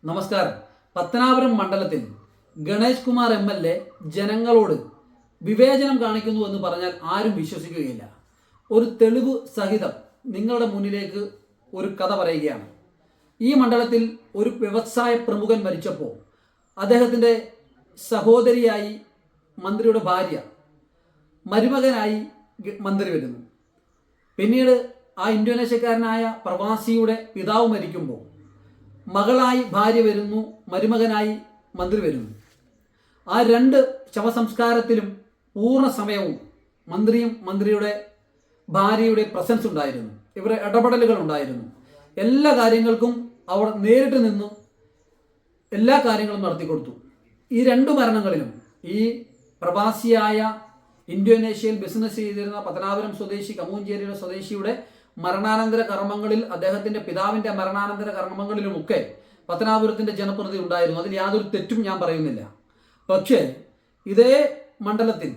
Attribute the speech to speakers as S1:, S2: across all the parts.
S1: നമസ്കാരം. പത്തനാപുരം മണ്ഡലത്തിൽ ഗണേഷ് കുമാർ MLA ജനങ്ങളോട് വിവേചനം കാണിക്കുന്നു എന്ന് പറഞ്ഞാൽ ആരും വിശ്വസിക്കുകയില്ല. ഒരു തെളിവ് സഹിതം നിങ്ങളുടെ മുന്നിലേക്ക് ഒരു കഥ പറയുകയാണ്. ഈ മണ്ഡലത്തിൽ ഒരു വ്യവസായ പ്രമുഖൻ മരിച്ചപ്പോൾ അദ്ദേഹത്തിൻ്റെ സഹോദരിയായി മന്ത്രിയുടെ ഭാര്യ, മരുമകനായി മന്ത്രി വരുന്നു. പിന്നീട് ആ ഇന്തോനേഷ്യക്കാരനായ പ്രവാസിയുടെ പിതാവ് മരിക്കുമ്പോൾ മകളായി ഭാര്യ വരുന്നു, മരുമകനായി മന്ത്രി വരുന്നു. ആ രണ്ട് ശവസംസ്കാരത്തിലും പൂർണ്ണ സമയവും മന്ത്രിയും മന്ത്രിയുടെ ഭാര്യയുടെ പ്രസൻസ് ഉണ്ടായിരുന്നു. ഇവരുടെ ഇടപെടലുകൾ ഉണ്ടായിരുന്നു. എല്ലാ കാര്യങ്ങൾക്കും അവർ നേരിട്ട് നിന്ന് എല്ലാ കാര്യങ്ങളും നടത്തിക്കൊടുത്തു. ഈ രണ്ട് മരണങ്ങളിലും ഈ പ്രവാസിയായ ഇന്തോനേഷ്യയിൽ ബിസിനസ് ചെയ്തിരുന്ന പത്തനാപുരം സ്വദേശി കമൂഞ്ചേരിയുടെ സ്വദേശിയുടെ മരണാനന്തര കർമ്മങ്ങളിൽ, അദ്ദേഹത്തിൻ്റെ പിതാവിൻ്റെ മരണാനന്തര കർമ്മങ്ങളിലുമൊക്കെ പത്തനാപുരത്തിൻ്റെ ജനപ്രതിനിധി ഉണ്ടായിരുന്നു. അതിൽ യാതൊരു തെറ്റും ഞാൻ പറയുന്നില്ല. പക്ഷേ ഇതേ മണ്ഡലത്തിൽ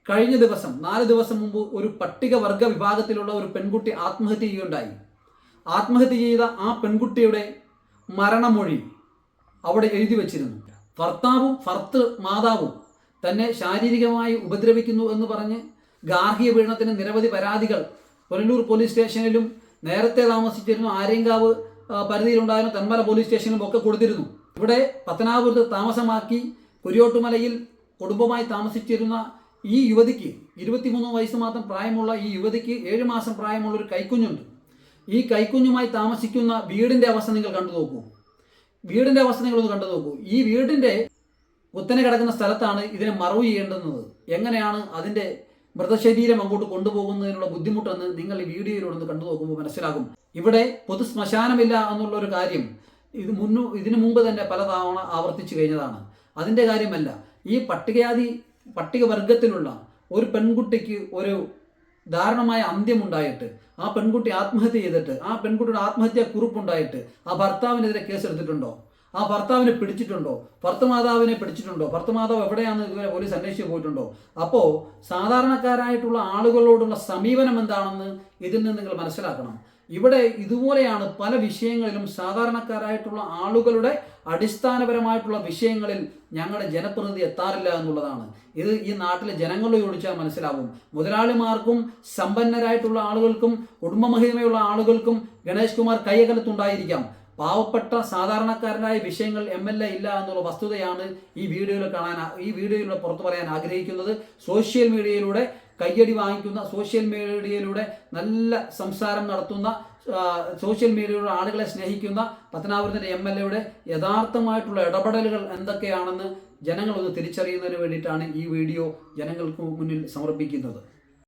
S1: കഴിഞ്ഞ ദിവസം 4 ദിവസം മുമ്പ് ഒരു പട്ടികവർഗ വിഭാഗത്തിലുള്ള ഒരു പെൺകുട്ടി ആത്മഹത്യ ചെയ്യുകയുണ്ടായി. ആത്മഹത്യ ചെയ്ത ആ പെൺകുട്ടിയുടെ മരണമൊഴി അവിടെ എഴുതി വച്ചിരുന്നു. ഭർത്തൃമാതാവും തന്നെ ശാരീരികമായി ഉപദ്രവിക്കുന്നു എന്ന് പറഞ്ഞ് ഗാർഹിക പീഡനത്തിന് നിരവധി പരാതികൾ പുനലൂർ പോലീസ് സ്റ്റേഷനിലും നേരത്തെ താമസിച്ചിരുന്നു ആര്യങ്കാവ് പരിധിയിലുണ്ടായിരുന്ന തെന്മല പോലീസ് സ്റ്റേഷനിലും ഒക്കെ കൊടുത്തിരുന്നു. ഇവിടെ പത്തനാപുരത്ത് താമസമാക്കി കുരിയോട്ടുമലയിൽ കുടുംബമായി താമസിച്ചിരുന്ന ഈ യുവതിക്ക് 23 വയസ്സ് മാത്രം പ്രായമുള്ള ഈ യുവതിക്ക് 7 മാസം പ്രായമുള്ള ഒരു കൈക്കുഞ്ഞുണ്ട്. ഈ കൈക്കുഞ്ഞുമായി താമസിക്കുന്ന വീടിൻ്റെ അവസ്ഥ നിങ്ങൾ കണ്ടു നോക്കൂ. വീടിൻ്റെ അവസ്ഥ നിങ്ങളൊന്ന് കണ്ടു നോക്കൂ. ഈ വീടിൻ്റെ കുത്തനെ കിടക്കുന്ന സ്ഥലത്താണ് ഇതിനെ മറവ് ചെയ്യേണ്ടുന്നത്. എങ്ങനെയാണ് അതിൻ്റെ മൃതശരീരം അങ്ങോട്ട് കൊണ്ടുപോകുന്നതിനുള്ള ബുദ്ധിമുട്ടെന്ന് നിങ്ങൾ ഈ വീഡിയോയിലൂടെ കണ്ടു നോക്കുമ്പോൾ മനസ്സിലാകും. ഇവിടെ പൊതു ശ്മശാനമില്ല എന്നുള്ളൊരു കാര്യം ഇതിനു മുമ്പ് തന്നെ പലതവണ ആവർത്തിച്ചു കഴിഞ്ഞതാണ്. അതിൻ്റെ കാര്യമല്ല, ഈ പട്ടികവർഗത്തിലുള്ള ഒരു പെൺകുട്ടിക്ക് ഒരു ദാരുണമായ അന്ത്യമുണ്ടായിട്ട്, ആ പെൺകുട്ടി ആത്മഹത്യ ചെയ്തിട്ട്, ആ പെൺകുട്ടിയുടെ ആത്മഹത്യാ കുറിപ്പുണ്ടായിട്ട് ആ ഭർത്താവിനെതിരെ കേസെടുത്തിട്ടുണ്ടോ? ആ ഭർത്താവിനെ പിടിച്ചിട്ടുണ്ടോ? ഭർത്തൃമാതാവിനെ പിടിച്ചിട്ടുണ്ടോ? ഭർത്തൃമാതാവ് എവിടെയാണ് ഇതുവരെ പോലീസ് അന്വേഷിച്ച് പോയിട്ടുണ്ടോ? അപ്പോൾ സാധാരണക്കാരായിട്ടുള്ള ആളുകളോടുള്ള സമീപനം എന്താണെന്ന് ഇതിൽ നിന്ന് നിങ്ങൾ മനസ്സിലാക്കണം. ഇവിടെ ഇതുപോലെയാണ് പല വിഷയങ്ങളിലും സാധാരണക്കാരായിട്ടുള്ള ആളുകളുടെ അടിസ്ഥാനപരമായിട്ടുള്ള വിഷയങ്ങളിൽ ഞങ്ങളുടെ ജനപ്രതിനിധി എത്താറില്ല എന്നുള്ളതാണ്. ഇത് ഈ നാട്ടിലെ ജനങ്ങളോട് ചോദിച്ചാൽ മനസ്സിലാവും. മുതലാളിമാർക്കും സമ്പന്നരായിട്ടുള്ള ആളുകൾക്കും കുടുംബമഹിമയുള്ള ആളുകൾക്കും ഗണേഷ് കുമാർ കൈയകലത്തുണ്ടായിരിക്കാം. പാവപ്പെട്ട സാധാരണക്കാരനായ വിഷയങ്ങൾ MLA ഇല്ല എന്നുള്ള വസ്തുതയാണ് ഈ വീഡിയോയിലൂടെ പുറത്തു പറയാൻ ആഗ്രഹിക്കുന്നത്. സോഷ്യൽ മീഡിയയിലൂടെ കയ്യടി വാങ്ങിക്കുന്ന, സോഷ്യൽ മീഡിയയിലൂടെ നല്ല സംസാരം നടത്തുന്ന, സോഷ്യൽ മീഡിയയിലൂടെ ആളുകളെ സ്നേഹിക്കുന്ന പത്തനാപുരത്തിൻ്റെ MLAയുടെ യഥാർത്ഥമായിട്ടുള്ള ഇടപെടലുകൾ എന്തൊക്കെയാണെന്ന് ജനങ്ങളൊന്ന് തിരിച്ചറിയുന്നതിന് വേണ്ടിയിട്ടാണ് ഈ വീഡിയോ ജനങ്ങൾക്ക് മുന്നിൽ സമർപ്പിക്കുന്നത്.